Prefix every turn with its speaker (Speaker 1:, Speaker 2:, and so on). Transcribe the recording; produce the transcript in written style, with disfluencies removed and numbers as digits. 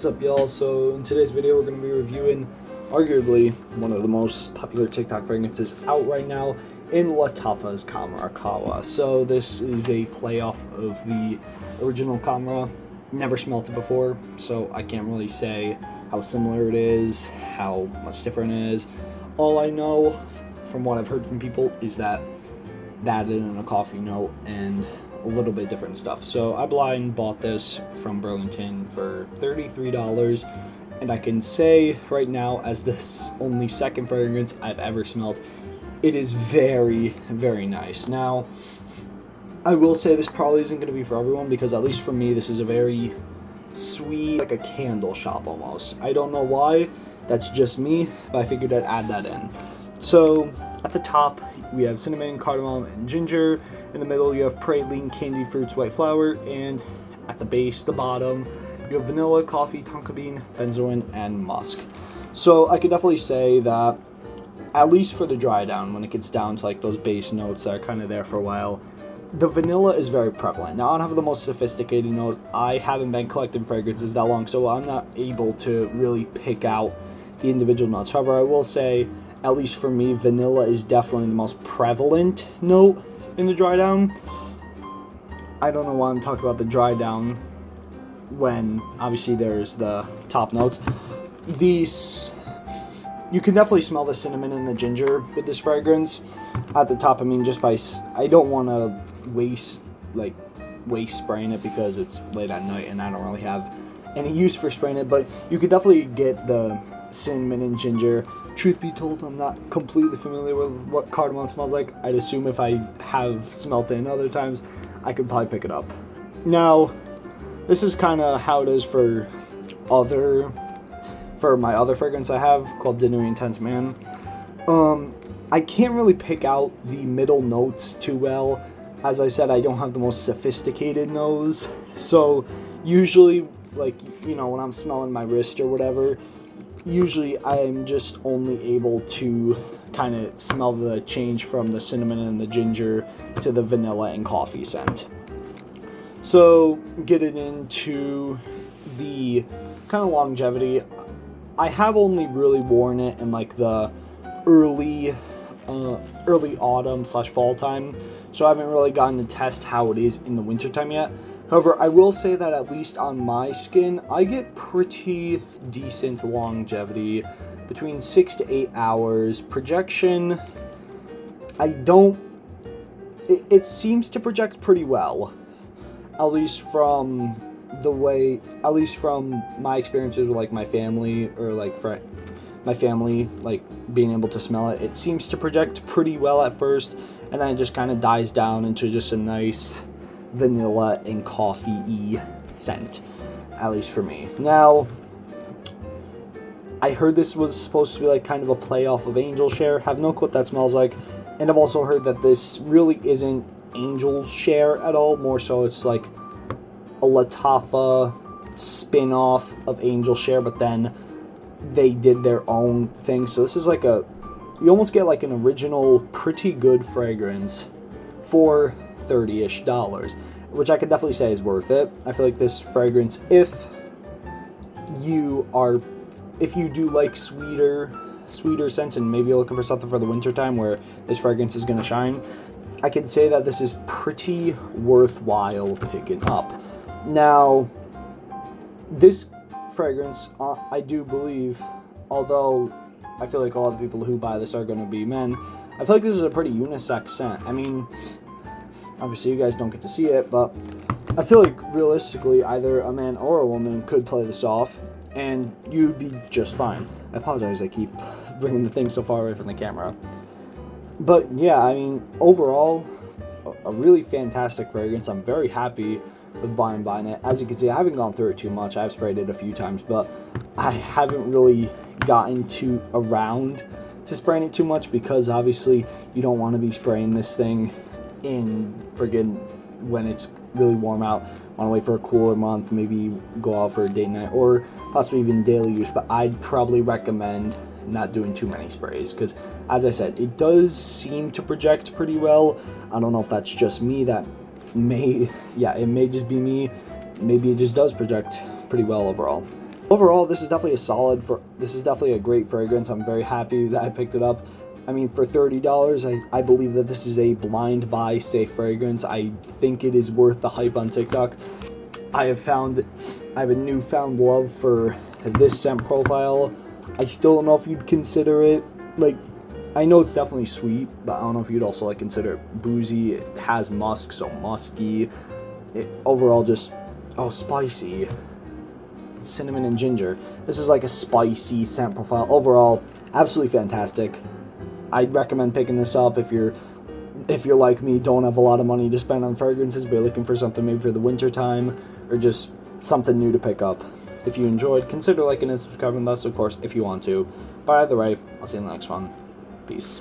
Speaker 1: What's up, y'all? So in today's video we're going to be reviewing arguably one of the most popular TikTok fragrances out right now in Lattafa Khamrah Qahwa. So this is a playoff of the original Khamrah. Never smelt it before, so I can't really say how similar it is, how much different it is. All I know from what I've heard from people is that added in a coffee note and a little bit different stuff. So I blind bought this from Burlington for $33, and I can say right now, as this only second fragrance I've ever smelled, it is very, very nice. Now, I will say this probably isn't going to be for everyone, because at least for me, this is a very sweet, like a candle shop almost. I don't know why, that's just me, but I figured I'd add that in. So at the top, we have cinnamon, cardamom, and ginger. In the middle, you have praline, candied fruits, white flower. And at the base, the bottom, you have vanilla, coffee, tonka bean, benzoin, and musk. So I could definitely say that, at least for the dry down, when it gets down to like those base notes that are kind of there for a while, the vanilla is very prevalent. Now, I don't have the most sophisticated nose. I haven't been collecting fragrances that long, so I'm not able to really pick out the individual notes. However, I will say, at least for me, vanilla is definitely the most prevalent note in the dry down. I don't know why I'm talking about the dry down when obviously there's the top notes. These, you can definitely smell the cinnamon and the ginger with this fragrance. At the top, I mean, just by, I don't want to waste spraying it because it's late at night and I don't really have any use for spraying it, but you could definitely get the cinnamon and ginger. Truth be told, I'm not completely familiar with what cardamom smells like. I'd assume if I have smelt it in other times, I could probably pick it up. Now, this is kind of how it is for my other fragrance I have called Dinner Intense Man. I can't really pick out the middle notes too well. As I said, I don't have the most sophisticated nose. So usually, like, you know, when I'm smelling my wrist or whatever, usually I'm just only able to kind of smell the change from the cinnamon and the ginger to the vanilla and coffee scent. So getting into the kind of longevity, I have only really worn it in like the early autumn / fall time, so I haven't really gotten to test how it is in the winter time yet. However, I will say that at least on my skin, I get pretty decent longevity, between 6 to 8 hours. Projection, it seems to project pretty well, at least from my experiences with like my family, or like my family, like being able to smell it. It seems to project pretty well at first, and then it just kind of dies down into just a nice vanilla and coffee-y scent, at least for me. Now, I heard this was supposed to be like kind of a playoff of Angel Share. Have no clue what that smells like, and I've also heard that this really isn't Angel Share at all. More so, it's like a Lattafa spin-off of Angel Share, but then they did their own thing. So this is like you almost get like an original, pretty good fragrance for $30-ish, which I could definitely say is worth it. I feel like this fragrance, if you do like sweeter scents and maybe you're looking for something for the winter time where this fragrance is going to shine, I could say that this is pretty worthwhile picking up. Now, this fragrance, I do believe, although I feel like a lot of people who buy this are going to be men, I feel like this is a pretty unisex scent. I mean, obviously you guys don't get to see it, but I feel like realistically either a man or a woman could play this off and you'd be just fine. I apologize, I keep bringing the thing so far away from the camera. But yeah, I mean, overall, a really fantastic fragrance. I'm very happy with buying it. As you can see, I haven't gone through it too much. I've sprayed it a few times, but I haven't really gotten around to spraying it too much, because obviously you don't want to be spraying this thing in friggin' when it's really warm out. Want to wait for a cooler month, maybe go out for a date night, or possibly even daily use. But I'd probably recommend not doing too many sprays, because as I said, it does seem to project pretty well. I don't know if that's just me, it may just be me. Maybe it just does project pretty well overall. Overall, this is definitely a great fragrance. I'm very happy that I picked it up. I mean, for $30, I believe that this is a blind buy safe fragrance. I think it is worth the hype on TikTok. I have a newfound love for this scent profile. I still don't know if you'd consider it, like, I know it's definitely sweet, but I don't know if you'd also, like, consider it boozy. It has musk, so musky. Overall just, spicy. Cinnamon and ginger. This is like a spicy scent profile. Overall, absolutely fantastic. I'd recommend picking this up if you're like me, don't have a lot of money to spend on fragrances, but you're looking for something maybe for the winter time, or just something new to pick up. If you enjoyed, consider liking and subscribing with us, of course, if you want to. But either way, I'll see you in the next one. Peace.